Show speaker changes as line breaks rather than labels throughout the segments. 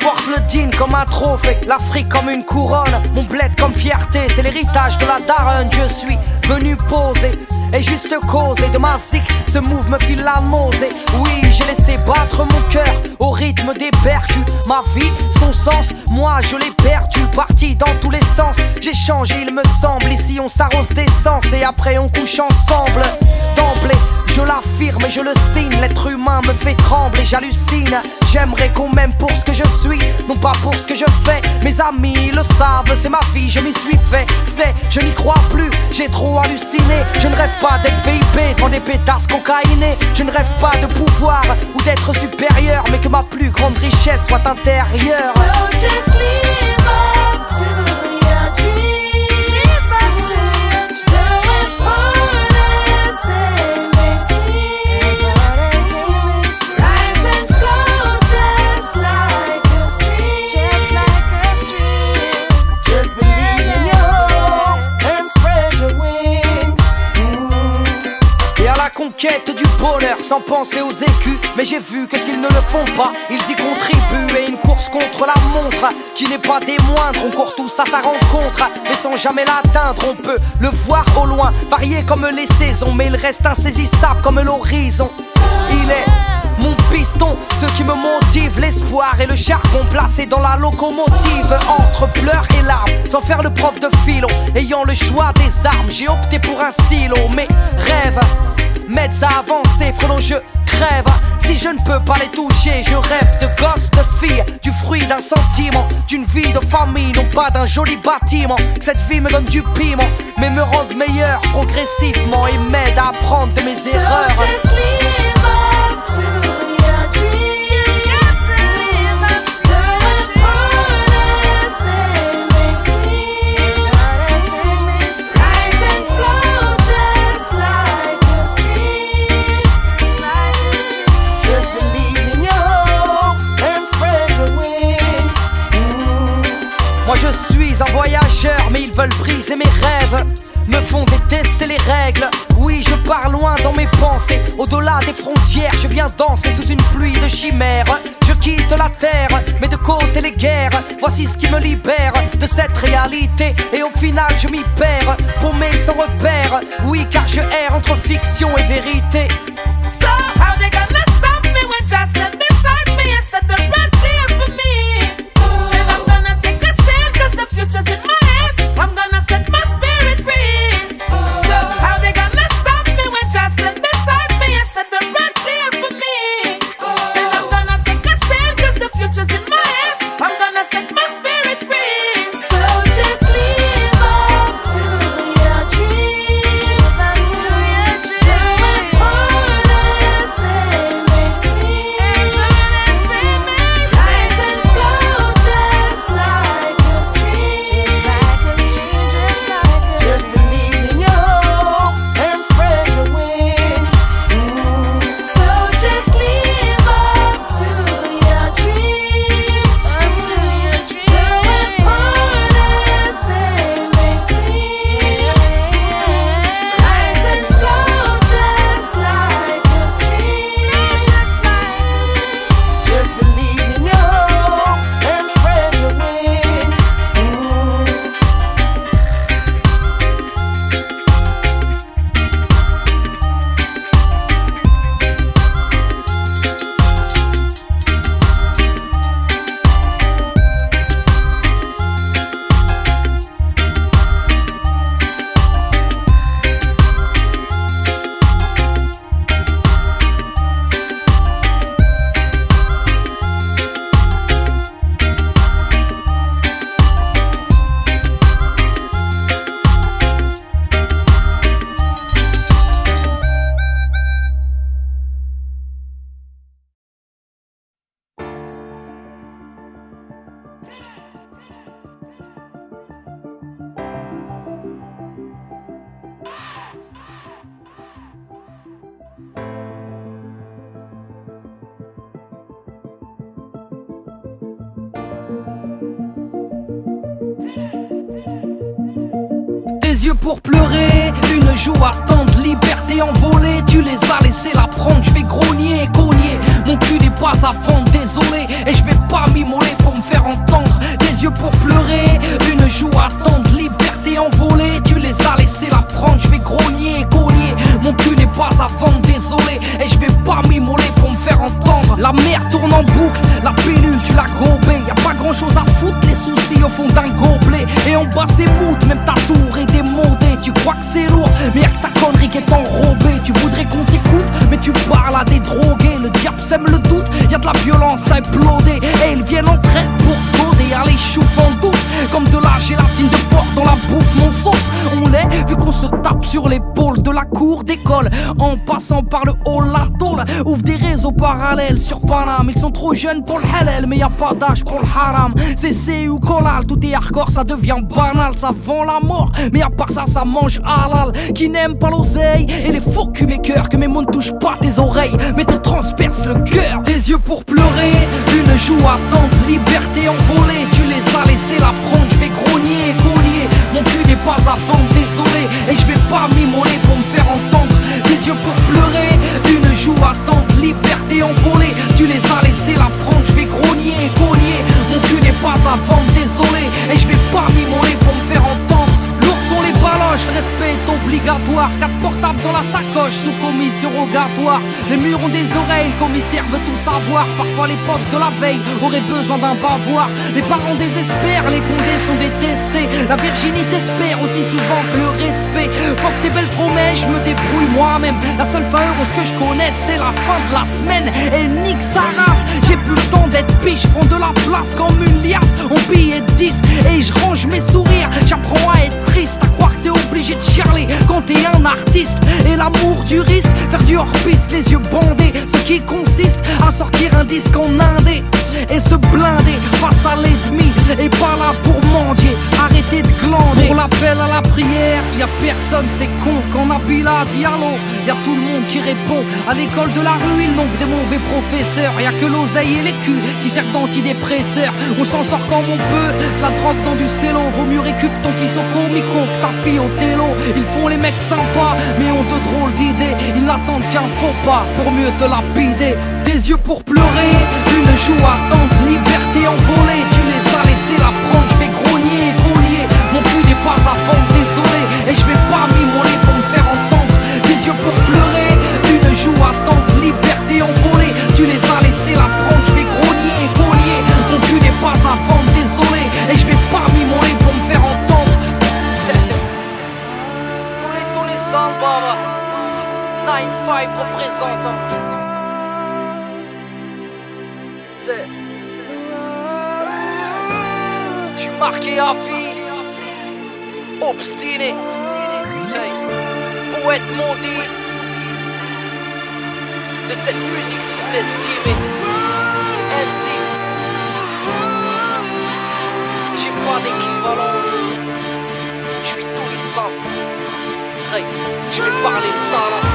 porte le din comme un trophée, l'Afrique comme une couronne, mon bled comme fierté, c'est l'héritage de la daronne. Je suis venu poser et juste causer de ma zik, ce move me file la nausée. Oui, j'ai laissé battre mon cœur au rythme des percus. Ma vie, son sens, moi je l'ai perdu. Parti dans tous les sens, j'ai changé il me semble. Ici on s'arrose d'essence et après on couche ensemble. D'emblée, je l'affirme et je le signe, l'être humain me fait trembler, j'hallucine. J'aimerais qu'on m'aime pour ce que je suis, non pas pour ce que je fais. Mes amis le savent, c'est ma vie, je m'y suis fait. Je n'y crois plus, j'ai trop halluciné. Je ne rêve pas d'être VIP devant des pétasses cocaïnées. Je ne rêve pas de pouvoir ou d'être supérieur, mais que ma plus grande richesse soit intérieure.
So just live up to your dream. Live up to your dream. Go as hard as they may seem. Rise and flow just like a stream. Just like a stream. Just believe in your hopes and spread your wings.
Et à la conquête du bonheur sans penser aux écus. Mais j'ai vu que s'ils ne le font pas, ils y contribuent. Et une course contre la montre qui n'est pas des moindres. On court tous à sa rencontre, mais sans jamais l'atteindre. On peut le voir au loin, varié comme les saisons, mais il reste insaisissable comme l'horizon. Il est mon piston, ce qui me motive, l'espoir et le charbon placé dans la locomotive. Entre pleurs et larmes, sans faire le prof de philo, ayant le choix des armes, j'ai opté pour un stylo. Mes rêves m'aident à avancer, frelon je crève. Si je ne peux pas les toucher, je rêve de gosses, de filles, du fruit d'un sentiment, d'une vie de famille, non pas d'un joli bâtiment. Que cette vie me donne du piment, mais me rende meilleur progressivement et m'aide à apprendre de mes erreurs.
So just live up to your dream. You got to live up to go as hard as they may seem. Rise and flow just like a stream. Just believe in your hopes and spread your wings.
Moi je suis un voyageur, mais ils veulent briser mes rêves, me font détester les règles. Oui, je pars loin dans mes pensées, au-delà des frontières. Je viens danser sous une pluie de chimères. Je quitte la terre, mais de côté les guerres. Voici ce qui me libère de cette réalité. Et au final je m'y perds, paumé sans repère. Oui, car je erre entre fiction et vérité.
So how they gonna stop me when just stand beside me and set the road clear for me? Said I'm gonna take a stand 'cause the future's in my hand. I'm gonna set my spirit free. So how they gonna stop me when just stand beside me and set the road clear for me? Said I'm gonna take a stand 'cause the future's in my hand. I'm gonna set my spirit free. So just live up to your dreams. Up to your dreams. Go as hard
Des yeux pour pleurer, une joue attendre, liberté envolée. Tu les as laissés la prendre, je vais grogner, cogner. Mon cul n'est pas à vendre, désolé. Et je vais pas m'immoler pour me faire entendre. Des yeux pour pleurer, une joue attendre, liberté envolée. Tu les as laissés la prendre, je vais grogner, cogner. Mon cul n'est pas à vendre, désolé. Et je vais pas m'immoler pour me faire entendre. La mer tourne en boucle, la pilule tu l'as gobée. Y'a pas grand chose à foutre, les soucis au fond d'un gobelet. Et en bas c'est mout, même ta tour est démodée. Tu crois que c'est lourd, mais y'a que ta connerie qui est enrobée. Tu voudrais qu'on t'écoute, mais tu parles à des drogués. Le diable sème le doute, y'a de la violence à imploder. Et ils viennent en traite pour coder. Y'a les choux en douce, comme de la gélatine de porc dans la bouffe. Mon sauce, on l'est, vu qu'on se tape sur l'épaule de la cour d'école. En passant par le hall, la tôle ouvre des réseaux parallèles sur Paname. Ils sont trop jeunes pour le halal, mais y'a pas d'âge pour le haram. C'est C ou collal, tout est hardcore, ça devient banal. Ça vend la mort, mais à part ça, ça mange halal. Qui n'aime pas l'oseille et les faux cœurs. Que mes mots ne touchent pas tes oreilles, mais te transpercent le cœur. Des yeux pour pleurer, une joue attendre, liberté envolée. Tu les as laissés la prendre, je vais grogner, cogner. Mon cul n'est pas à vendre, désolé. Et je vais pas m'immoler pour me faire entendre. Des yeux pour pleurer, une joue attendre, liberté envolée. Tu les as laissés la prendre, je vais grogner, cogner. Mon cul n'est pas à vendre, désolé. Et je vais pas m'immoler pour me faire entendre. Lourds sont les baloches, le respect est obligatoire. 4 portables dans la sacoche, sous commission rogatoire. Les murs ont des oreilles, le commissaire veut tout savoir. Parfois les potes de la veille auraient besoin d'un bavoir. Les parents désespèrent, les condés sont détestés. La virginité espère aussi souvent que le respect. Faut que tes belles promesses, je me débrouille moi-même. La seule fin heureuse que je connais, c'est la fin de la semaine. Et nique sa race, j'ai plus le temps d'être biche. Prends de la place comme une liasse en billets de 10. Et je range mes sourires, j'apprends à être triste. À croire que t'es obligé de chialer quand t'es un artiste. Et l'amour du risque, faire du hors-piste, les yeux bandés. Ce qui consiste à sortir un disque en indé et se blinder face à l'ennemi. Et pas là pour mendier, arrêtez de glander. Pour l'appel à la prière, y'a personne, c'est con. Quand Nabila dit allô, y'a tout le monde qui répond. À l'école de la rue, il manque des mauvais professeurs. Y'a que l'oseille et les culs qui servent d'antidépresseurs. On s'en sort comme on peut, de la drogue dans du cello. Vaut mieux récup ton fils au comico que ta fille au télo. Ils font les mecs sympas, mais ont de drôles d'idées. Ils n'attendent qu'un faux pas pour mieux te lapider. Des yeux pour pleurer, une joue attendre, liberté envolée. Tu les as laissés la prendre, je vais grogner, cogner. Mon cul n'est pas à vendre, désolé. Et je vais pas m'immoler pour me faire entendre. Des yeux pour pleurer, une joue attendre, liberté envolée. Tu les as laissés la prendre, je vais grogner, cogner. Mon cul n'est pas à vendre, désolé. Et je vais pas m'immoler pour me faire entendre. tous les samba 9-5 représente. C'est... J'suis marqué à vie, obstiné, poète maudit de cette musique sous-estimée. MC, j'ai pas d'équivalent, j'suis tout les simples. J'vais parler de talent,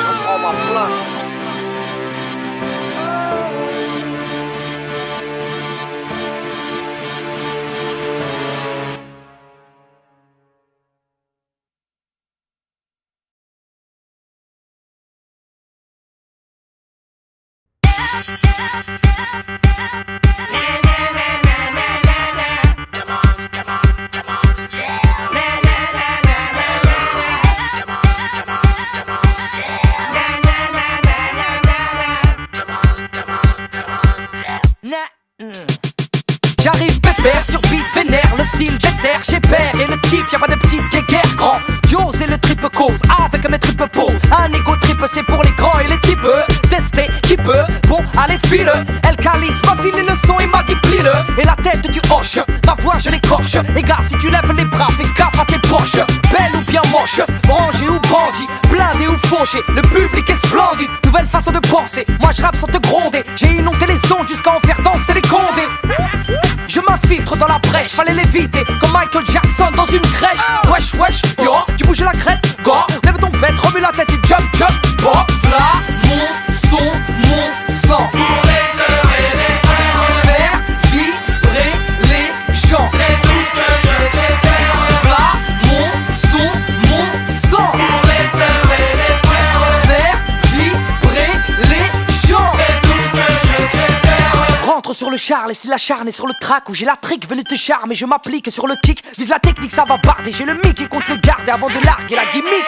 j'en prends ma place. J'arrive pépère sur beat vénère, le style j'éterre, j'ai père et le type, y'a pas de petite guéguerre grand. Dios et le triple cause, avec mes triples poses. Un égo triple c'est pour les grands et les types. Tester qui peut, bon allez file. Elle calife, m'a filé le son et m'a dit plie-le. Et la tête du hoche, ma voix je l'écorche. Et gars si tu lèves les bras, fais gaffe à tes poches. Belle ou bien moche, rangé ou bandit, blindé ou fauché, le public est splendide. Nouvelle façon de penser, moi je rappe sans te gronder. J'ai inondé les ondes jusqu'à en faire danser les condés. Je m'infiltre dans la brèche, fallait l'éviter comme Michael Jackson dans une crèche. Wesh wesh, yo, tu bouges la crête, go. Lève ton bête, remue la tête et jump jump. Bon, v'là mon son, mon sang. Pour les heures et les frères, faire vibrer les gens. C'est tout ce que je sais faire. Charles et c'est l'acharné sur le track où j'ai la trick venue te charmer. Je m'applique sur le kick, vise la technique, ça va barder. J'ai le mic et compte le garder avant de larguer la gimmick.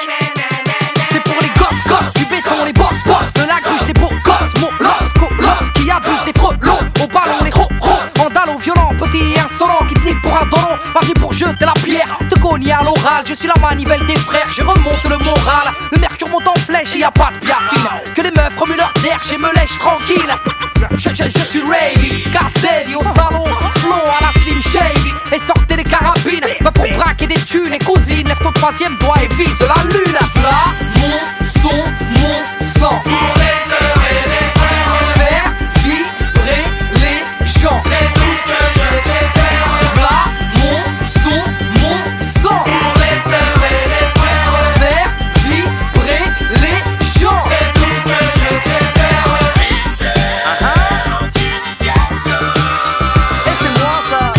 C'est pour les gosses du béton, les boss de la cruche, des beaux gosses, mon los qui abusent des frelons. Au ballon, les vandalo violent, petit insolent qui te nique pour un dolon. Pas venu pour jeter la pierre, te cogner à l'oral. Je suis la manivelle des frères, je remonte le moral. Le mercure monte en flèche, y a pas de biafine. Que les meufs remuent leur terre, je me lèche tranquille. Je suis ready, Castelli au salon, flow à la Slim Shady. Et sortez les carabines, bah pour braquer des thunes. Et cousine, lève ton troisième doigt et vise la lune. Là, mon son, mon sang.
Pour les heures et les frères,
faire vibrer les gens.
c'est tout ce que je sais faire.
Là, mon son, mon sang.
Pour les heures et les frères,
Faire vibrer les gens.
c'est tout ce que je sais faire.
Et c'est moi ça.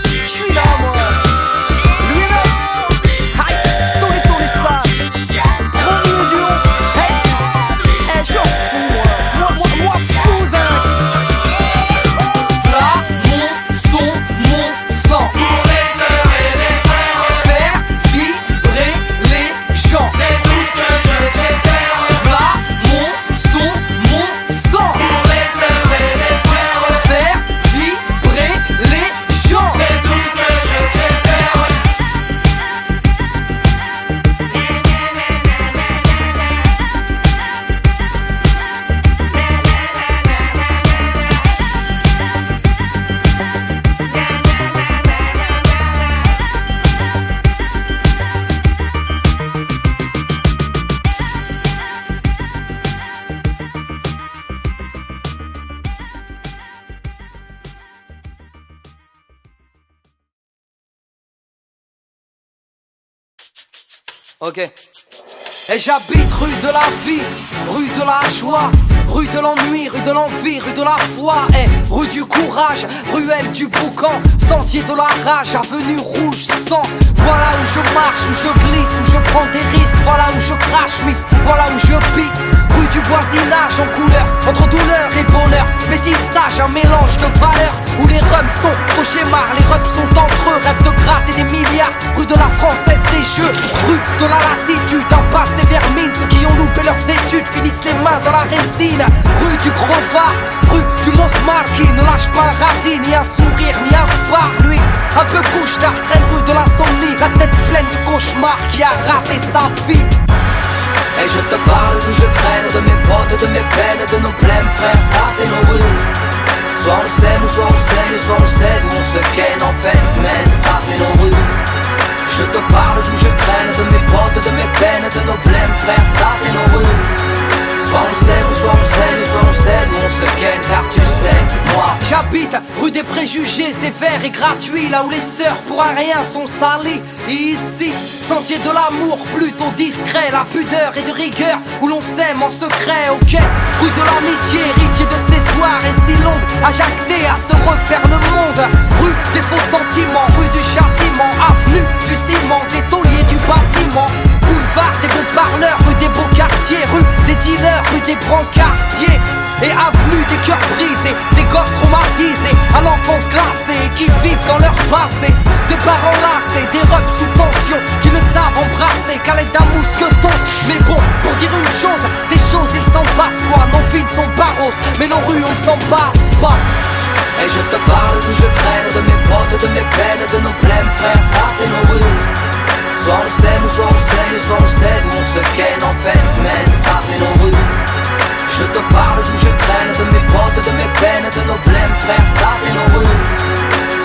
Je suis là moi. Lui là. Aïe, tournez ça. Mon milieu du haut. Hey, je m'en fous moi fous hein. Là, mon son, mon sang.
Pour les heures et les frères,
Faire vibrer les gens.
c'est tout ce que je sais faire.
Là, mon son, mon sang.
Pour les heures et les frères,
Faire vibrer les gens.
c'est tout ce que je sais faire.
Ok. Et j'habite rue de la vie, rue de la joie, rue de l'ennui, rue de l'envie, rue de la foi. Et rue du courage, ruelle du boucan, sentier de la rage, avenue rouge sang. Voilà où je marche, où je glisse, où je prends des risques. Voilà où je crache, miss, voilà où je pisse. Rue du voisinage en couleur, entre douleur et bonheur. Métissage, un mélange de valeurs. Où les rums sont au schéma, les rums sont entre eux. Rêve de gratter des milliards. Rue de la Française des jeux, rue de la lassitude, impasse des vermines. Ceux qui ont loupé leurs études finissent les mains dans la résine. Rue du Grova, rue du Mont-Smart qui ne lâche pas un radis, ni un sourire, ni un spar. Lui, un peu couche-tard, traîne rue de l'insomnie, la tête pleine de cauchemars qui a raté sa vie. Et je te parle d'où je traîne, de mes potes, de mes peines, de nos blèmes, frère, ça c'est nos rues. Soit on sait, ou soit on sait, soit on sait d'où on se ken en fait, mais ça c'est nos rues. Je te parle d'où je traîne, de mes potes, de mes peines, de nos blèmes, frère, ça c'est nos rues. Soit on sait, ou soit on sait, soit on sait d'où on se ken, car tu sais, moi j'habite rue des préjugés sévères et gratuits, là où les sœurs pour un rien sont salies. Ici, sentier de l'amour plutôt discret, la pudeur et de rigueur où l'on s'aime en secret. Ok, rue de l'amitié, héritier de ces soirs et si longues, à jacter, à se refaire le monde. Rue des faux sentiments, rue du châtiment, avenue du ciment, des tauliers du bâtiment. Boulevard des bons parleurs, rue des beaux quartiers, rue des dealers, rue des brancardiers. Et avenue des cœurs brisés, des gosses traumatisés, à l'enfance glacée, qui vivent dans leur passé. Des parents lassés, des robes sous tension, qui ne savent embrasser qu'à l'aide d'un mousqueton. Mais bon, pour dire une chose, des choses il s'en passe quoi. Nos vies sont barros, mais nos rues on ne s'en passe pas. Et je te parle d'où je traîne, de mes potes, de mes peines, de nos blèmes, frère, ça c'est nos rues. Soit on sait, soit on sait, soit on sait d'où on se ken en fait, mais ça c'est nos rues. Je te parle d'où je traîne, de mes potes, de mes peines, de nos blèmes, frère, ça c'est nos rues.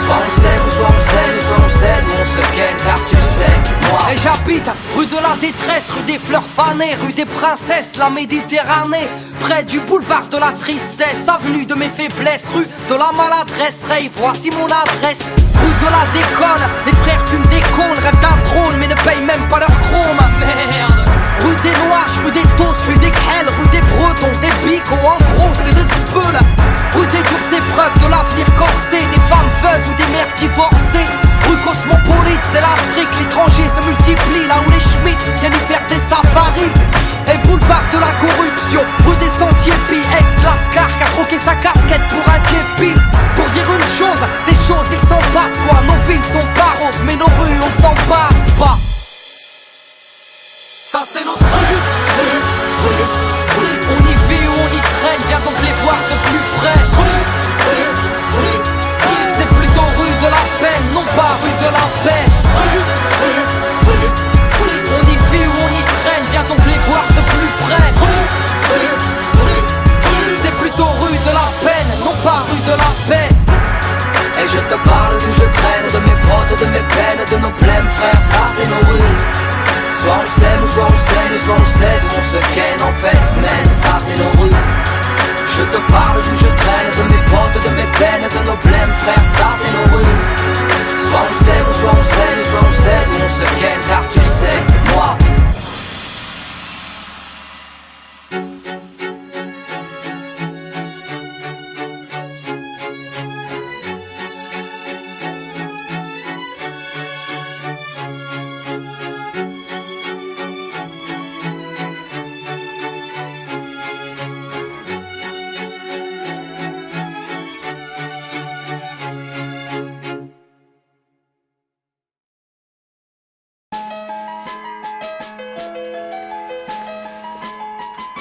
Soit on sait, soit on sait, soit on sait d'où on se ken, car tu sais, moi. Et j'habite rue de la détresse, rue des fleurs fanées, rue des princesses, la Méditerranée. Près du boulevard de la tristesse, avenue de mes faiblesses, rue de la maladresse. Ray, voici mon adresse. Rue de la déconne, les frères fument des cônes, rêvent d'un trône mais ne payent même pas leur chrome. Merde. Rue des Noirs, rue des Tosses, rue des Crelles, rue des Bretons, des Bicots, en gros c'est le speul. Rue des dures épreuves de l'avenir corsé, des femmes veuves ou des mères divorcées. Rue cosmopolite, c'est l'Afrique, l'étranger se multiplie, là où les Schmitt viennent y faire des safaris. Et boulevard de la corruption, rue des Sentiers, puis ex-Lascar qui a troqué sa casquette pour un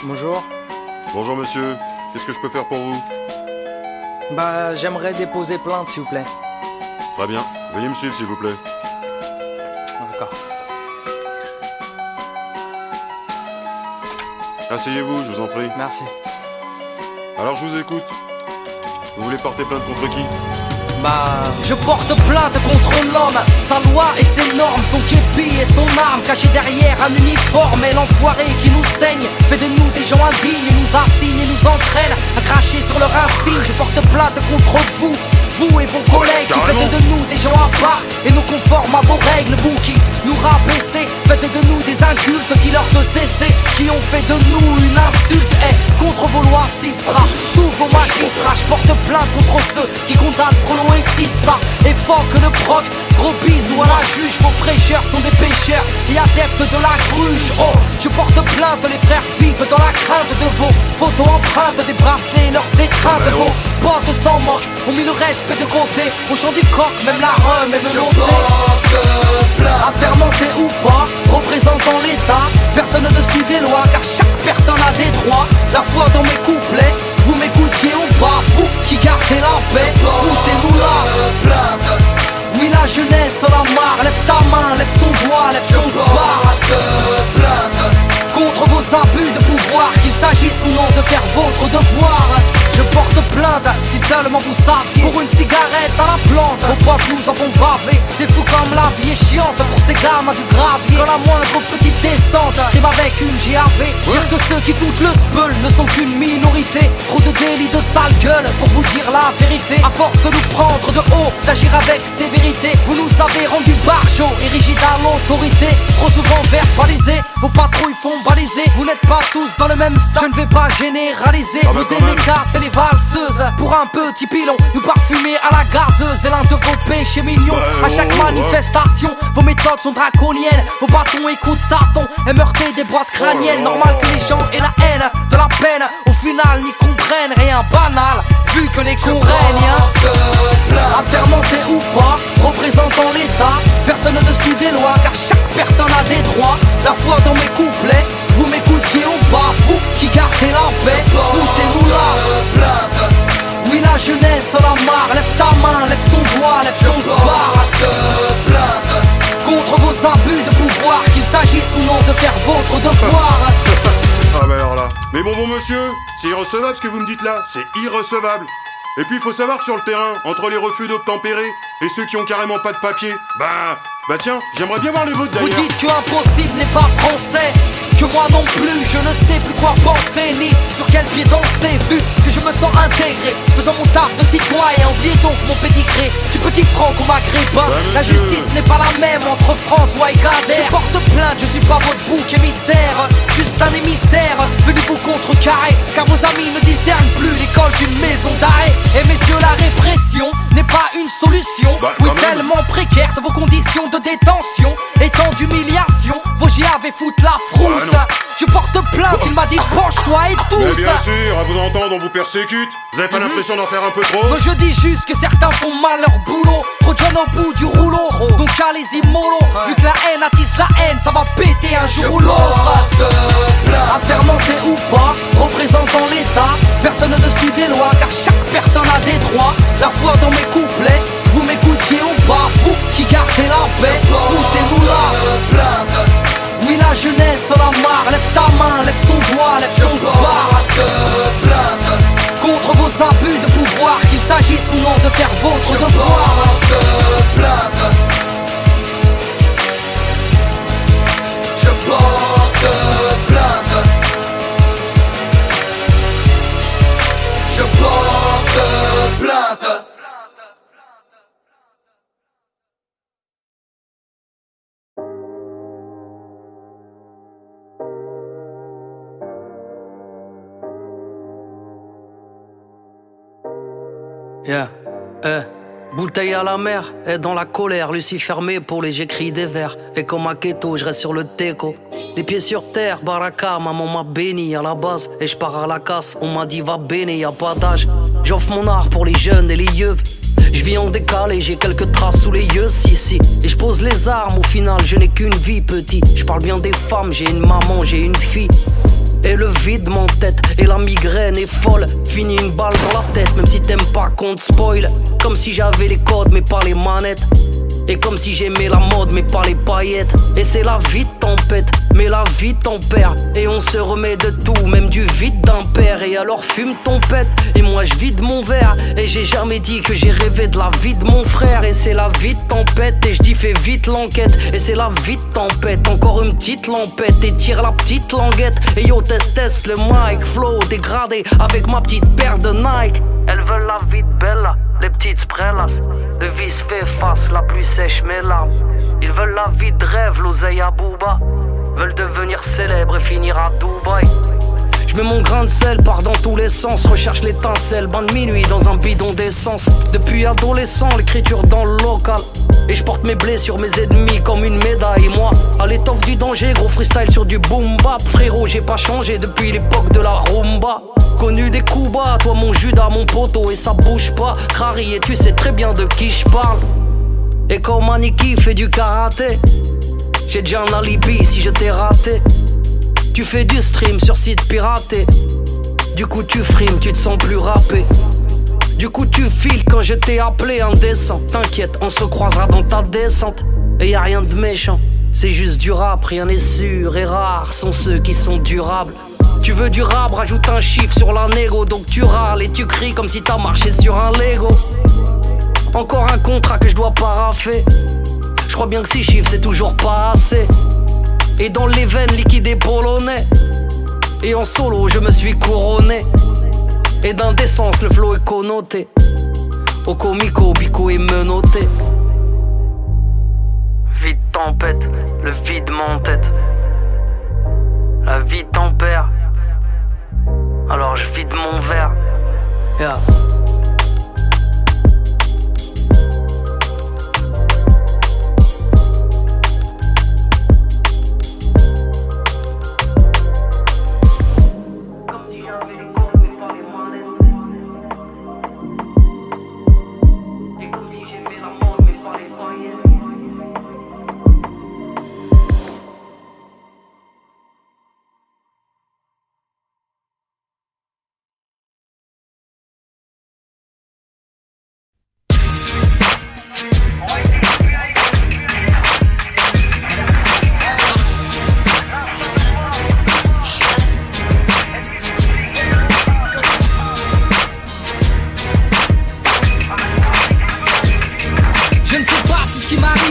Bonjour.
Bonjour monsieur, qu'est-ce que je peux faire pour vous?
Bah, j'aimerais déposer plainte, s'il vous plaît.
Très bien, veuillez me suivre s'il vous plaît.
D'accord.
Asseyez-vous, je vous en prie.
Merci.
Alors je vous écoute. Vous voulez porter plainte contre qui?
Bah, je porte plainte contre l'homme, sa loi et ses normes, son képi et son arme, caché derrière un uniforme. Et l'enfoiré qui nous saigne fait de nous des gens indignes, nous assigne et nous entraîne à cracher sur leur insigne. Je porte plainte contre vous, vous et vos collègues qui faites de nous des gens à part et nous conforment à vos règles. Vous qui nous rabaissez, faites de nous des incultes, dis-leur de cesser, qui ont fait de nous une insulte. Et contre vos lois Sistra, tous vos magistrats, je porte plainte contre ceux qui condamnent Frollo et Sista. Et que le proc, gros bisous à la juge. Vos prêcheurs sont des pécheurs et adeptes de la gruge. Oh, je porte plainte, les frères vivent dans la crainte de vos photos empreintes, des bracelets et leurs étreintes. Vos potes s'en moquent, ont mis le respect de côté. Au chant du coq, même la rhum est menotée. Assermenté ou pas, représentant l'État, personne au-dessus des lois, car chaque personne a des droits. La foi dans mes couplets, vous m'écoutiez ou pas, vous qui gardez la paix, foutez-nous là. Oui, la jeunesse en a marre, lève ta main, lève ton doigt, lève ton bar. Contre vos abus de pouvoir, qu'il s'agisse ou non de faire votre devoir. Je porte plainte, si seulement vous saviez, pour une cigarette à la plante. Vos potes nous avons bavé, c'est fou comme la vie est chiante pour ces gamins du gravier. Dans la moindre petite descente, rime avec une GAV. Dire que ceux qui foutent le speul ne sont qu'une minorité. Trop de délits de sale gueule pour vous dire la vérité. À force de nous prendre de haut, d'agir avec sévérité, vous nous avez rendu barjots et rigides à l'autorité. Trop souvent verbalisés, vos patrouilles font baliser. Vous n'êtes pas tous dans le même sac, je ne vais pas généraliser. Vous aimez casser les valseuses pour un petit pilon, nous parfumer à la gazeuse. Et l'un de vos péchés mignons, à chaque manifestation, vos méthodes sont draconiennes. Vos bâtons écoutent Satan et meurtez des boîtes crâniennes. Normal que les gens aient la haine de la peine, au final n'y comprennent rien banal, vu que les cons règnent. Assermenté ou pas, représentant l'État, personne au-dessus des lois, car chaque personne a des droits. La foi dans mes couplets, vous m'écoutiez ou pas, vous qui gardez la paix, foutez-nous là. Oui, la jeunesse en a marre, lève ta main, lève ton doigt, lève ton bar. Contre vos abus de pouvoir, qu'il s'agisse ou non de faire votre devoir.
Ah bah alors là. Mais bon monsieur, c'est irrecevable ce que vous me dites là, c'est irrecevable. Et puis il faut savoir que sur le terrain, entre les refus d'obtempérer et ceux qui ont carrément pas de papier, bah tiens, j'aimerais bien voir les vôtres d'ailleurs.
Vous dites que impossible n'est pas français, que moi non plus, je ne sais plus quoi penser, ni sur quel pied danser, vu que je me sens intégré, faisant mon taf de citoyen, oubliez donc mon pédigré, du petit franc qu'on maghrébin. La justice n'est pas la même entre François et Kader. Je porte plainte, je suis pas votre bouc émissaire, juste un émissaire, venu vous contrecarrer, car vos amis ne discernent plus l'école d'une maison d'arrêt. Et messieurs, la répression n'est pas une solution, oui tellement précaire sont vos conditions de détention, et tant d'humiliation, vos JAV foutent la frousse. Je porte plainte, il m'a dit penche-toi et tous.
Mais bien sûr, à vous entendre on vous persécute. Vous avez pas l'impression d'en faire un peu trop?
Mais je dis juste que certains font mal leur boulot, trop de jeunes au bout du rouleau, donc allez-y mollo, vu que la haine attise la haine, ça va péter un jour ou l'autre. Assermenté ou pas, représentant l'État, personne au-dessus des lois, car chaque personne a des droits. La foi dans mes couplets, vous m'écoutiez ou pas, vous qui gardez la paix, foutez-nous là. Oui, la jeunesse en a marre, lève ta main, lève ton doigt, lève ton bar. Contre vos abus de pouvoir, qu'il s'agisse ou non de faire votre devoir. Je porte plainte. Je porte plainte. Yeah, bouteille à la mer, et dans la colère, Lucie fermée pour les j'écris des vers. Et comme à Keto, je reste sur le teco. Les pieds sur terre, baraka, maman m'a béni à la base. Et je pars à la casse, on m'a dit va béné, y'a pas d'âge. J'offre mon art pour les jeunes et les yeux. Je vis en décalé, j'ai quelques traces sous les yeux, si. Et je pose les armes, au final je n'ai qu'une vie petit. Je parle bien des femmes, j'ai une maman, j'ai une fille. Et le vide m'entête, et la migraine est folle. Fini une balle dans la tête, même si t'aimes pas qu'on te spoil. Comme si j'avais les codes mais pas les manettes. Et comme si j'aimais la mode mais pas les paillettes. Et c'est la vie de tempête, mais la vie tempère. Et on se remet de tout, même du vide d'un père. Et alors fume ton pète, et moi je vide mon verre. Et j'ai jamais dit que j'ai rêvé de la vie de mon frère. Et c'est la vie de tempête, et je dis fais vite l'enquête. Et c'est la vie de tempête, encore une petite lampette. Et tire la petite languette, et yo test le mic. Flow dégradé avec ma petite paire de Nike. Elles veulent la vie de Bella, les petites sprellas. Le vice fait face, la pluie sèche mes larmes. Ils veulent la vie de rêve, l'oseille à Booba. Veulent devenir célèbres et finir à Dubaï. Je mets mon grain de sel, pars dans tous les sens. Recherche l'étincelle, bain de minuit dans un bidon d'essence. Depuis adolescent, l'écriture dans le local. Et je porte mes blés sur mes ennemis comme une médaille. Moi, à l'étoffe du danger, gros freestyle sur du boom bap. Frérot, j'ai pas changé depuis l'époque de la rumba. Connu des coups bas, toi mon Judas, mon poteau. Et ça bouge pas, Rari, et tu sais très bien de qui je parle. Et quand Maniki fait du karaté, j'ai déjà un alibi si je t'ai raté. Tu fais du stream sur site piraté. Du coup tu frimes, tu te sens plus rappé. Du coup tu files quand je t'ai appelé indécent. T'inquiète, on se recroisera dans ta descente. Et y'a rien de méchant, c'est juste du rap, rien n'est sûr. Et rares sont ceux qui sont durables. Tu veux du rap, rajoute un chiffre sur la négo. Donc tu râles et tu cries comme si t'as marché sur un Lego. Encore un contrat que je dois paraffer. Je crois bien que 6 chiffres c'est toujours pas assez. Et dans les veines liquidées polonais. Et en solo je me suis couronné. Et d'indécence le flow est connoté. Au comico, bico est menotté. Vide tempête, le vide m'entête. La vie tempère. Alors je vide mon verre. Yeah.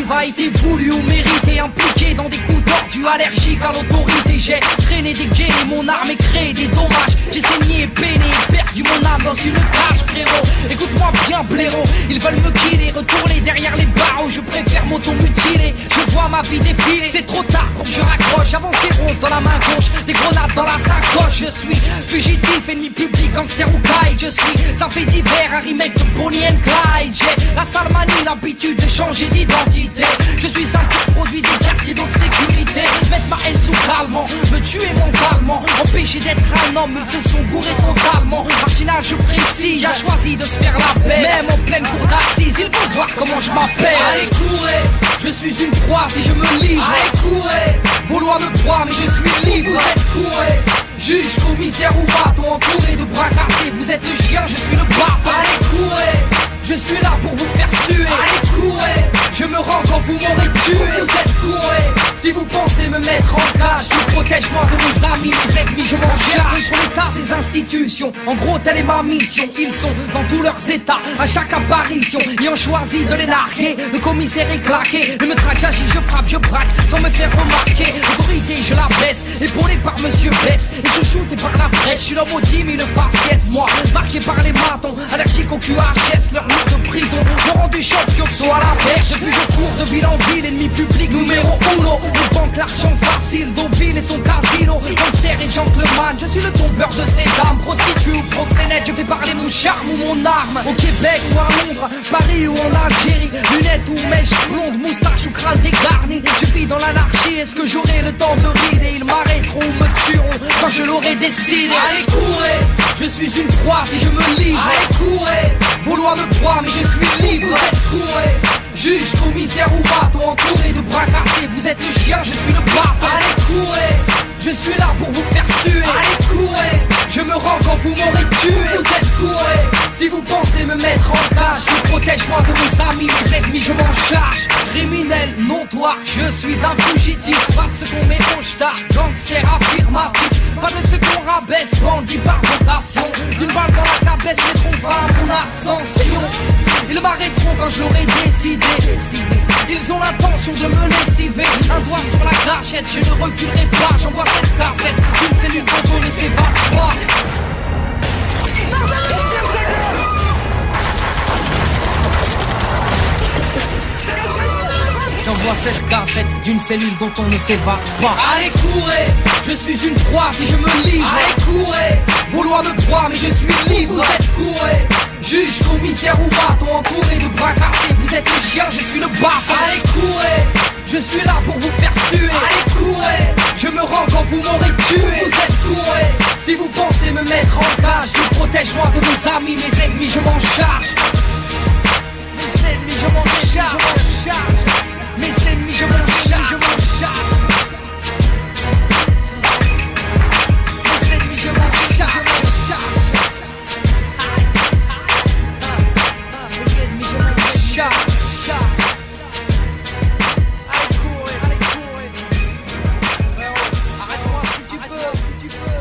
A été voulu ou mérité, impliqué dans des coups tordus, allergique à l'autorité. J'ai traîné des gays, mon arme et créé des dommages. J'ai saigné, peiné, perdu mon âme dans une cage, frérot. Écoute-moi bien, blaireau, ils veulent me killer, retourner derrière les barreaux. Je préfère m'automutiler, je vois ma vie défiler. C'est trop tard pour que je raccroche, j'avance des roses dans la main gauche, des grenades dans la sacoche. Je suis fugitif, ennemi public, gangster ou caille. Je suis, ça fait divers, un remake de Bonnie and Clyde. J'ai la sale manie, l'habitude de changer d'identité. Je suis un petit produit du quartier, donc sécurité. Mettre ma haine sous calmant, me tuer mentalement, empêcher d'être un homme, ils se sont gourés totalement. Marginal, je précise, a choisi de se faire la paix. Même en pleine cour d'assises, ils vont voir comment je m'appelle. Allez courez, je suis une proie si je me livre. Allez courez, vos lois me broient mais je suis libre. Vous êtes courez, juge, commissaire ou maton, entouré de bras cassés. Vous êtes le chien, je suis le bâton. Allez courez, je suis là pour vous faire suer. Allez courez, je me rends quand vous m'aurez tué. Vous êtes courez, si vous pensez me mettre en cage. Je protège moi de mes amis, mes ennemis je m'en charge. Contre l'État, ces institutions, en gros telle est ma mission. Ils sont dans tous leurs états, à chaque apparition. Et ont choisi de les narguer, le commissaire est claqué. Le maître j'agis, je frappe, je braque, sans me faire remarquer. L'autorité je la baisse, épaulé par monsieur Bess. Et je shooté par la brèche, je suis l'homme au 10 000 faciès. Moi, marqué par les matons, allergique au QHS. Leur lit de prison, me rendu champion soit à la perche. Depuis je cours de ville en ville, ennemi public numéro 1. Les banques, l'argent facile, Deauville et son casino. Gangster et gentleman, je suis le tombeur de ces dames. Prostituée ou proxénète, je fais parler mon charme ou mon arme. Au Québec ou à Londres, Paris ou en Algérie. Lunettes ou mèches blondes, moustache ou crâne dégarni. Je vis dans l'anarchie, est-ce que j'aurai le temps de rider? Ils m'arrêteront ou me tueront quand je l'aurai décidé. Allez courez, je suis une proie si je me livre. Allez courez, vos lois me broient mais je suis libre. Vous êtes courez, juge, commissaire ou maton, entouré de bras cassés. Vous êtes le chien, je suis le bâton. Allez courez, Je suis là pour vous faire suer. Allez courez, je me rends quand vous m'aurez tué. Vous êtes courés, si vous pensez me mettre en cage. Je protège moi de mes amis, mes ennemis je m'en charge. Criminel notoire, je suis un fugitif. Pas de ce qu'on met au star, gangster affirmatif. Pas de ce qu'on rabaisse, bandit par vocation. D'une balle dans la cabesse, mettront fin à mon ascension. Ils m'arrêteront quand je l'aurai décidé. Ils ont l'intention de me lessiver. Un doigt sur la gâchette, je ne reculerai pas. J'envoie cette cassette d'une cellule photo, ne s'évade pas. J'envoie cette cassette d'une cellule dont on ne s'évade pas. Allez courez, je suis une proie si je me livre. Allez courez, vos lois me broient mais je suis libre. Vous êtes courés, juge, commissaire ou maton, entouré de bras cassés. Vous êtes les chiens, je suis le bâton. Allez courez, je suis là pour vous faire suer. Allez courez, je me rends quand vous m'aurez tué. Vous êtes courés, si vous pensez me mettre en cage. Je protège moi de mes amis, mes ennemis je m'en charge. Mes ennemis je m'en charge. Mes ennemis je m'en charge. Mes ennemis je m'en charge. Mes ennemis je m'en charge. Allez courir. Arrête-moi si tu peux.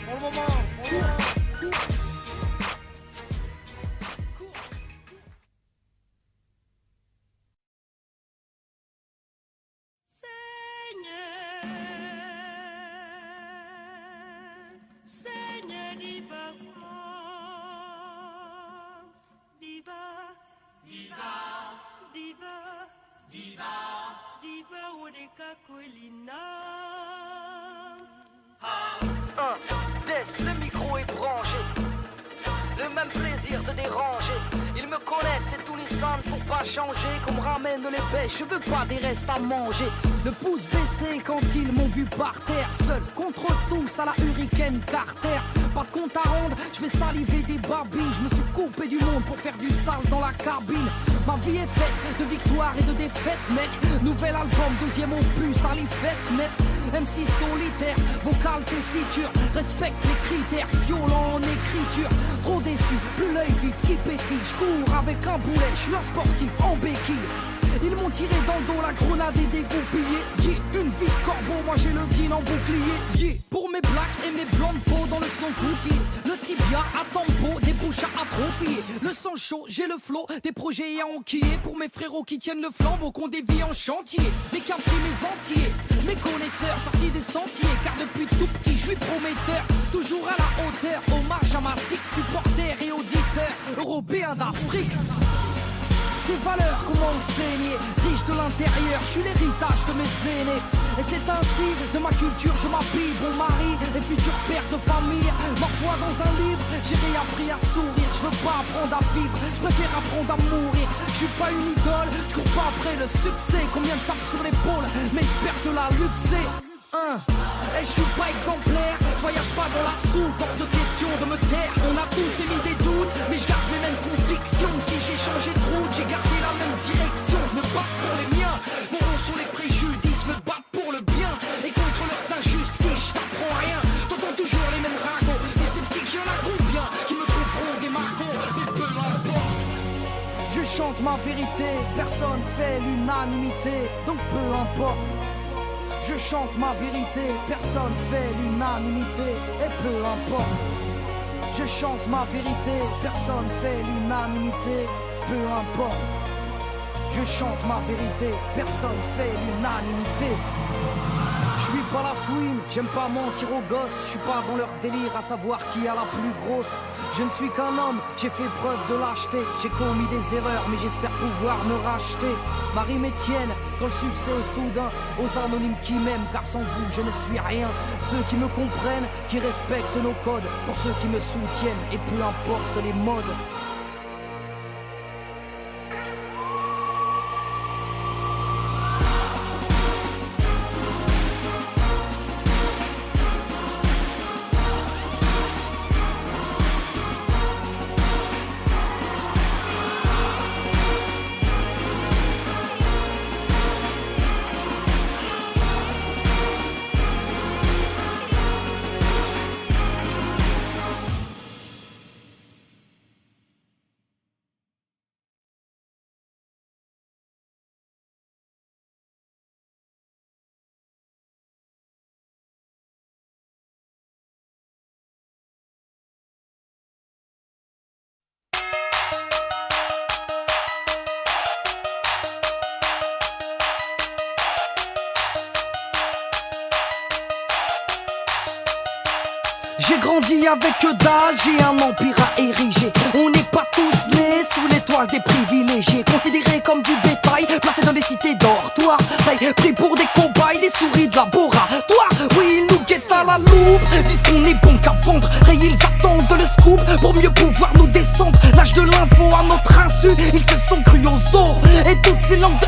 Pour le moment. Le micro est branché, le même plaisir de déranger. Ils me connaissent, c'est tous les centres pour pas changer. Qu'on me ramène les pêches, je veux pas des restes à manger. Le pouce baissé quand ils m'ont vu par terre. Seul contre tous à la Hurricane Carter. Pas de compte à rendre, je vais saliver des babines. Je me suis coupé du monde pour faire du sale dans la cabine. Ma vie est faite de victoires et de défaites, mec. Nouvel album, deuxième opus, à les fêtes, mec. MC solitaire, vocal tessiture. Respecte les critères, violent en écriture. Trop déçu, plus l'œil vif qui pétille. Je cours avec un boulet, je suis un sportif en béquille. Ils m'ont tiré dans le dos, la grenade est dégoupillée. Yeah, une vie de corbeau, moi j'ai le jean en bouclier. Yeah, pour mes blacks et mes blancs de peau dans le son routier. Le tibia à tempo, des bouches à atrophier. Le sang chaud, j'ai le flow, des projets à enquiller. Pour mes frérots qui tiennent le flambeau, qu'on dévie en chantier. Mes capris, mes entiers, mes connaisseurs sortis des sentiers. Car depuis tout petit, je suis prometteur. Toujours à la hauteur, hommage à ma six supporters et auditeurs européens d'Afrique. Ces valeurs qu'on m'a enseignées, riche de l'intérieur, je suis l'héritage de mes aînés. Et c'est ainsi, de ma culture, je m'habille, bon mari et futur père de famille. Ma foi dans un livre, j'ai réappris à sourire. Je veux pas apprendre à vivre, je préfère apprendre à mourir. Je suis pas une idole, je cours pas après le succès. Combien de tapes sur l'épaule, mais j'espère te la luxer. Et je suis pas exemplaire, voyage pas dans la soupe, hors de question de me taire. On a tous émis des doutes, mais je garde les mêmes convictions. Si j'ai changé de route, j'ai gardé la même direction. Me battre pour les miens, mon rond sur les préjudices. Me battre pour le bien, et contre leurs injustices. Je t'apprends rien, t'entends toujours les mêmes ragots. Les sceptiques, y'en a combien qui me trouveront des margots. Mais peu importe, je chante ma vérité, personne fait l'unanimité. Donc peu importe, je chante ma vérité, personne fait l'unanimité. Et peu importe, je chante ma vérité, personne fait l'unanimité. Peu importe, je chante ma vérité, personne fait l'unanimité. Je suis pas la fouine, j'aime pas mentir aux gosses. Je suis pas dans leur délire à savoir qui a la plus grosse. Je ne suis qu'un homme, j'ai fait preuve de lâcheté. J'ai commis des erreurs, mais j'espère pouvoir me racheter. Ma rime est tienne, quand le succès est soudain. Aux anonymes qui m'aiment, car sans vous je ne suis rien. Ceux qui me comprennent, qui respectent nos codes. Pour ceux qui me soutiennent, et peu importe les modes. J'ai grandi avec que dalle, j'ai un empire à ériger. On n'est pas tous nés sous l'étoile des privilégiés, considérés comme du bétail, placés dans des cités dortoirs, pris pour des cobayes, des souris de laboratoire. Oui, ils nous guettent à la loupe, disent qu'on est bon qu'à vendre. Ils attendent le scoop pour mieux pouvoir nous descendre. L'âge de l'info à notre insu, ils se sont crus aux os. Et toutes ces langues de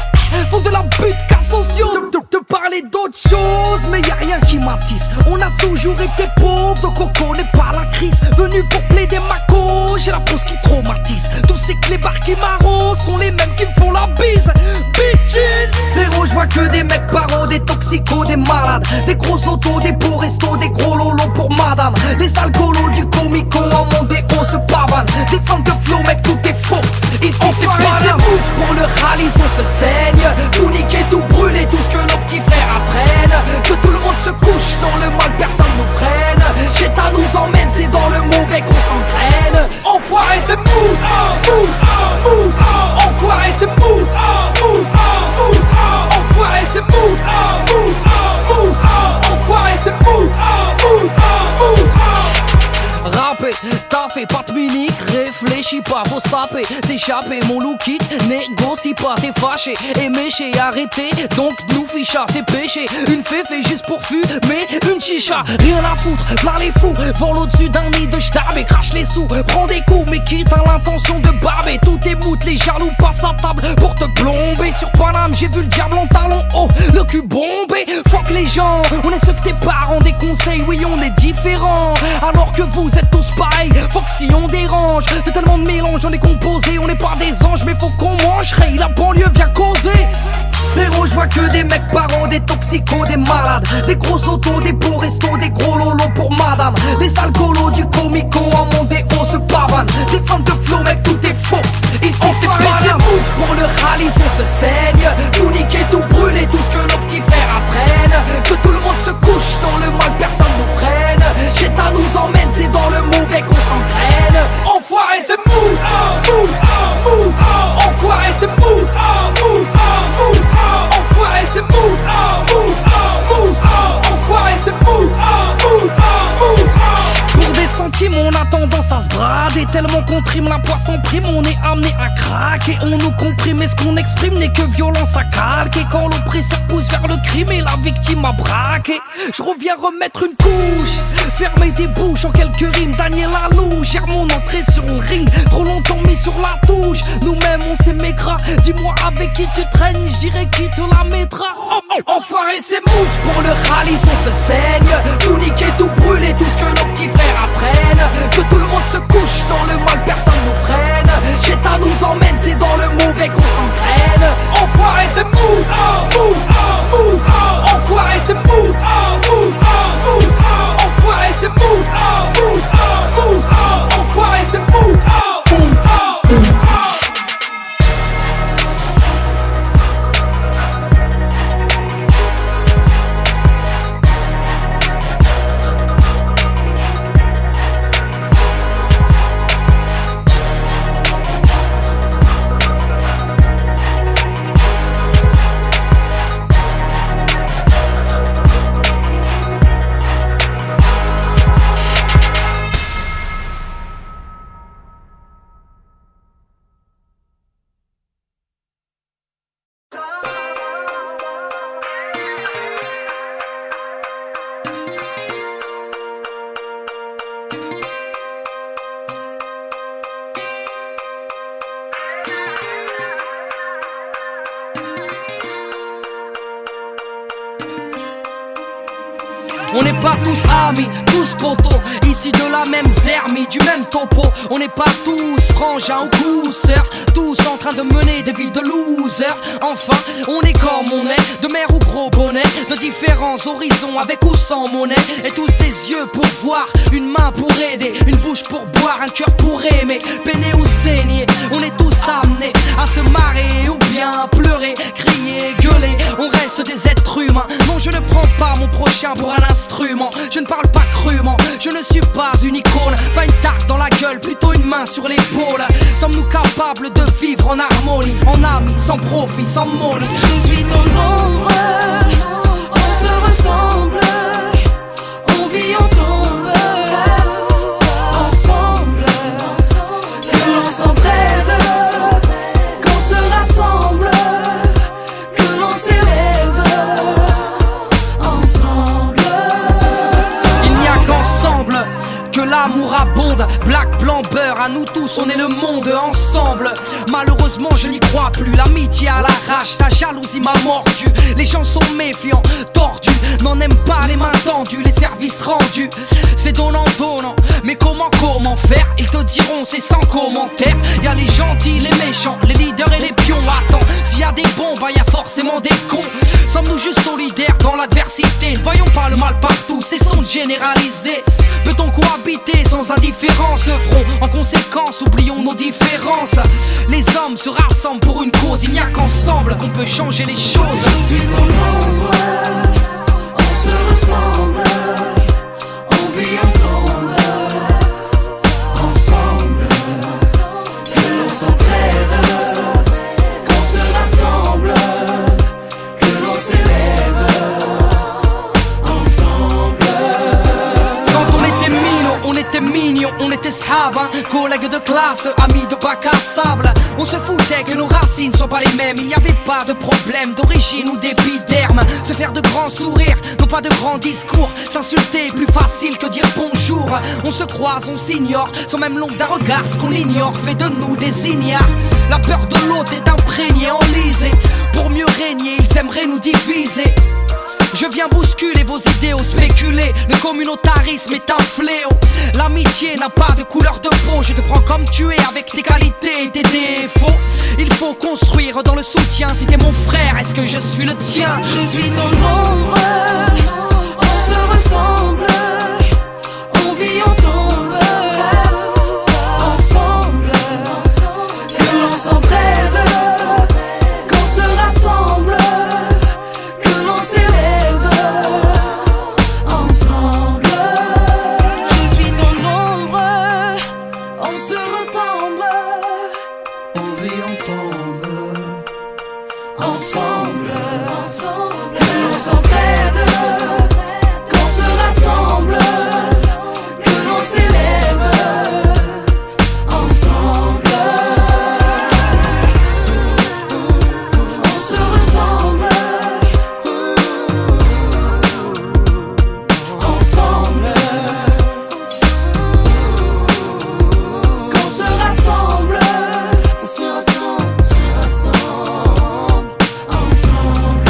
font de la butte car sociaux de parler d'autre chose, mais y a rien qui m'attise. On a toujours été pauvres, donc on connaît pas la crise. Venu pour plaider ma cause, j'ai la pose qui traumatise. Tous ces clébards qui m'arrosent sont les mêmes qui me font la bise. Bitches, frérot, je vois que des mecs paros, des toxicos, des malades, des gros autos, des beaux restos, des gros lolos pour madame. Les alcoolos du comico, en mondé, on se pavane. Des fans de flow, mec, tout est faux. Ici c'est pas la mouche, pour le rallye, on se saigne. Tout niquer, tout brûler, tout ce que nos petits frères apprennent. Que tout le monde se couche dans le mal, personne nous freine. Cheta nous emmène, c'est dans le mauvais qu'on s'entraîne. Enfoiré c'est mou, mou, enfoiré c'est mou, mou, enfoiré c'est mou, mou, enfoiré c'est mou, mou. Rapper, taffer, pas de minique, réfléchis pas, faut se taper, s'échapper, mon loup quitte, négocie pas, t'es fâché, et méché, arrêtez, donc nous ficha, c'est péché, une féfé juste pour fumer, une chicha, rien à foutre, là les fous, vole au-dessus d'un nid de j'tarbe et crache les sous, prends des coups, mais quitte à l'intention de barber, tout est moute, les jaloux passent à table pour te plomber, sur Paname, j'ai vu le diable en talon haut, le cul bombé, fuck les gens, on est ceux que tes parents déconseillent, oui on est différents, alors que vous êtes tous pareils, faut que si on dérange, de tellement de mélange, on est composé, on n'est pas des anges, mais faut qu'on mange, hey, la banlieue vient causer. Frérot, je vois que des mecs parents, des toxicos, des malades, des gros autos, des beaux restos, des gros lolos pour madame. Les alcoolos du comico, en mondé, on se pavane. Des fans de flow, mec, tout est faux. Ici c'est pas la mouche, pour le rallye, on se saigne. Tout niquer, tout brûler, tout ce que nos petits frères apprennent. Que tout le monde se couche dans le mal, personne nous freine. Cheta nous emmène, c'est dans le mauvais qu'on s'entraîne. Enfoiré c'est mou, mou, enfoiré c'est mou, mou, enfoiré c'est mou, mou, enfoiré c'est mou, mou. Pour des centimes on a tendance à se brader, tellement qu'on trime la poisson prime, on est amené à craquer. On nous comprime et ce qu'on exprime n'est que violence à calquer. Quand l'oppresseur pousse vers le crime et la victime a braqué, je reviens remettre une couche, fermer des bouches en quelques rimes. Daniel Lalou gère mon entrée sur le ring, trop longtemps mis sur la touche. Nous-mêmes on s'est mécra, dis-moi avec qui tu traînes, je dirais qui te la mettra. Enfoiré c'est mou, pour le rallye on se saigne. Tout niquer, tout brûler, tout ce que nos petits frères apprennent. Que tout le monde se couche dans le mal, personne nous freine. Cheta nous emmène, c'est dans le mauvais qu'on s'entraîne. Enfoiré c'est mou, mou, enfoiré c'est mou, mou, enfoiré c'est mou, mou, enfoiré c'est mou, On n'est pas tous amis, tous potos, ici de la même zermie, du même topo. On n'est pas tous frangins ou pousseurs, tous en train de mener des vies de losers. Enfin, on est comme on est, de mer ou gros bonnet, de différents horizons avec ou sans monnaie. Et tous des yeux pour voir, une main pour aider, une bouche pour boire, un cœur pour aimer, peiner ou saigner. On est tous amenés à se marrer ou bien pleurer, crier, gueuler. On reste des êtres humains. Non, je ne prends pas mon prochain pour un instrument. Je ne parle pas crûment, je ne suis pas une icône, pas une tarte dans la gueule, plutôt une main sur l'épaule. Sommes-nous capables de vivre en harmonie, en amis, sans profit, sans money?
Je suis ton ombre, on se ressemble, on vit ensemble.
monde. Black, blanc, beurre, à nous tous on est le monde ensemble. Malheureusement je n'y crois plus, l'amitié à l'arrache, ta jalousie m'a mordu. Les gens sont méfiants, tordus, n'en aiment pas les mains tendues, les services rendus. C'est donnant, donnant, mais comment faire? Ils te diront c'est sans commentaire. Y'a les gentils, les méchants, les leaders et les pions. Attends, s'il y a des bons, bah y'a forcément des cons. Sommes-nous juste solidaires dans l'adversité? Ne voyons pas le mal partout, cessons de généraliser. Peut-on cohabiter sans indifférence? Œuvrons en conséquence, oublions nos différences. Les hommes se rassemblent pour une cause, il n'y a qu'ensemble qu'on peut changer les choses.
Je suis ton ombre, on se ressemble, on vit ensemble, ensemble, que l'on s'entraide, qu'on se rassemble, que l'on s'élève, ensemble.
Quand on était mignons, on était sahab, hein, collègues de classe, amis de bac à sable. On se foutait que nos racines soient pas les mêmes. Il n'y avait pas de problème d'origine ou d'épiderme. Se faire de grands sourires, non pas de grands discours. S'insulter est plus facile que dire bonjour. On se croise, on s'ignore, sans même l'ombre d'un regard. Ce qu'on ignore fait de nous des ignares. La peur de l'autre est imprégnée, enlisée. Pour mieux régner, ils aimeraient nous diviser. Je viens bousculer vos idéaux, spéculer. Le communautarisme est un fléau. L'amitié n'a pas de couleur de peau. Je te prends comme tu es avec tes qualités et tes défauts. Il faut construire dans le soutien. Si t'es mon frère, est-ce que je suis le tien?
Je suis ton ombre, on se ressemble, on vit ensemble, ensemble, que l'on s'entraide, qu'on se rassemble, que l'on s'élève, ensemble. Je suis ton ombre, on se ressemble,
On vit ensemble,
ensemble, que l'on s'entraide, qu'on se rassemble, que l'on s'élève, ensemble. On se ressemble, ensemble, qu'on se rassemble, on se rassemble, ensemble.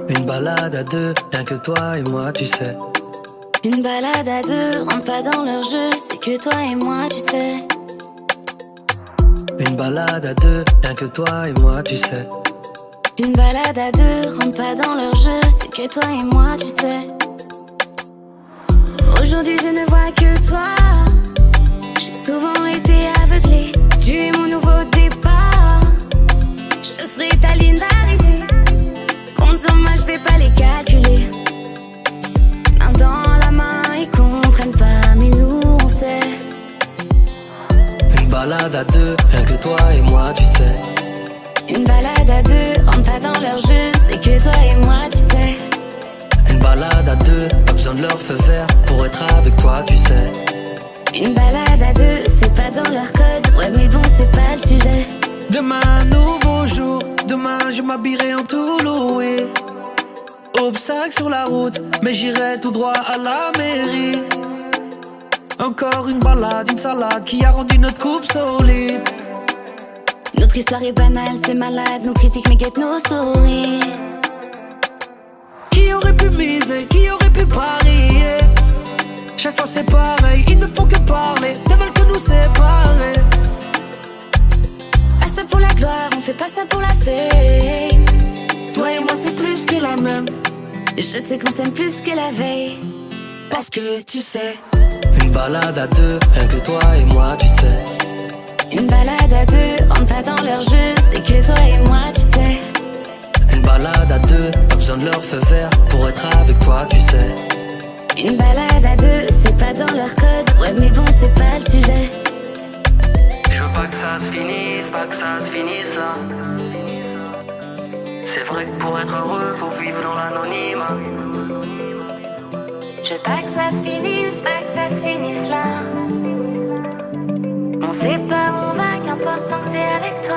Une balade à deux, rien que toi et moi, tu sais.
Une balade à deux, rentre pas dans leur jeu, c'est que toi et moi, tu sais.
Une balade à deux, rien que toi et moi, tu sais.
Une balade à deux, rentre pas dans leur jeu, c'est que toi et moi, tu sais. Aujourd'hui je ne vois que toi, j'ai souvent été aveuglée. Tu es mon nouveau départ, je serai ta ligne d'arrivée. Compte sur moi, je vais pas les calculer. Main dans la main, ils comprennent pas, mais nous on sait.
Une balade à deux, rien que toi et moi, tu sais.
Une balade à deux, rentre pas dans leur jeu, c'est que toi et moi, tu sais.
Une balade à deux, pas besoin de leur feu vert pour être avec toi, tu sais.
Une balade à deux, c'est pas dans leur code, ouais mais bon c'est pas le sujet.
Demain, nouveau jour, demain je m'habillerai en tout loué. Obstacle sur la route, mais j'irai tout droit à la mairie. Encore une balade, une salade qui a rendu notre couple solide.
Notre histoire est banale, c'est malade, nos critiques mais guettent nos stories.
Qui aurait pu miser, qui aurait pu parier? Chaque fois c'est pareil, ils ne font que parler, ne veulent que nous séparer.
Ah ça pour la gloire, on fait pas ça pour la fame.
Toi et moi c'est plus que la même.
Je sais qu'on s'aime plus que la veille.
Parce que tu sais, une balade à deux, rien que toi et moi, tu sais.
Une balade à deux, rentre pas dans leur jeu, c'est que toi et moi, tu sais.
Une balade à deux, pas besoin de leur feu vert pour être avec toi, tu sais.
Une balade à deux, c'est pas dans leur code, ouais mais bon c'est pas le sujet.
Je veux pas que ça se finisse, pas que ça se finisse là. C'est vrai que pour être heureux, faut vivre dans l'anonymat.
Je veux pas que ça se finisse, pas que ça se finisse là. On sait pas où on va, qu'importe tant que c'est avec toi.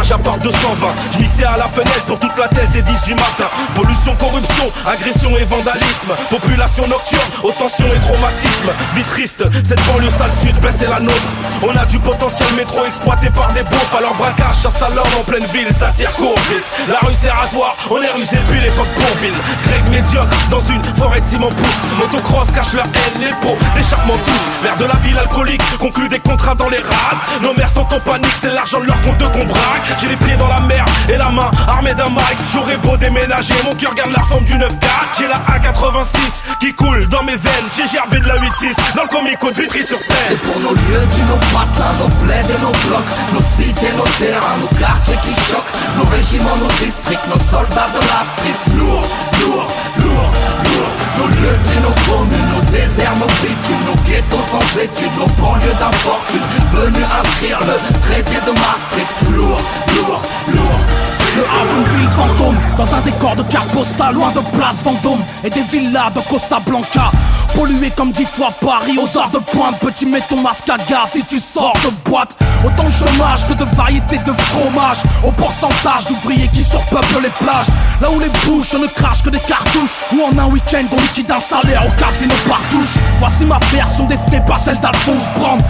J'apporte 220, je mixais à la fenêtre pour toute la thèse des 10 du matin. Pollution, corruption, agression et vandalisme. Population nocturne, aux tensions et traumatisme. Vie triste, cette banlieue sale sud, baisse est la nôtre. On a du potentiel métro exploité par des beaufs. Alors braquage, chasse à l'homme en pleine ville, ça tire court vite. La rue c'est rasoir, on est rusé depuis l'époque Bourville. Greg médiocre, dans une forêt de ciment pousse. Motocross cache leur haine, les pots, d'échappement tous. Vers de la ville alcoolique, conclut des contrats dans les rades. Nos mères sont en panique, c'est l'argent de leur compte qu'on braque. J'ai les pieds dans la merde et la main armée d'un mic. J'aurais beau déménager, mon cœur garde la forme du 9-4. J'ai la A86 qui coule dans mes veines. J'ai gerbé de la 8-6 dans le comico de Vitry-sur-Seine.
C'est pour nos lieux dit nos patelins, nos plaids et nos blocs, nos cités, nos terrains, nos quartiers qui choquent, nos régiments, nos districts, nos soldats de la street. Lourd, lourd, lourd, lourd. Nos lieux dit nos communes, nos déserts, nos bitumes, nos ghettos sans études, nos banlieues d'infortune, venus inscrire le traité de Maastricht. Lourd, lourd, lourd.
Le Havre, une ville fantôme, dans un décor de carte postale, loin de Place Vendôme et des villas de Costa Blanca. Pollué comme 10 fois Paris, aux heures de pointe, petit mets ton masque à gaz si tu sors de boîte. Autant de chômage que de variétés de fromage, au pourcentage d'ouvriers qui surpeuplent les plages. Là où les bouches ne crachent que des cartouches, ou en un week-end on liquide un salaire au casino partouche. Voici ma version des faits, pas celle d'Alphonse Brand.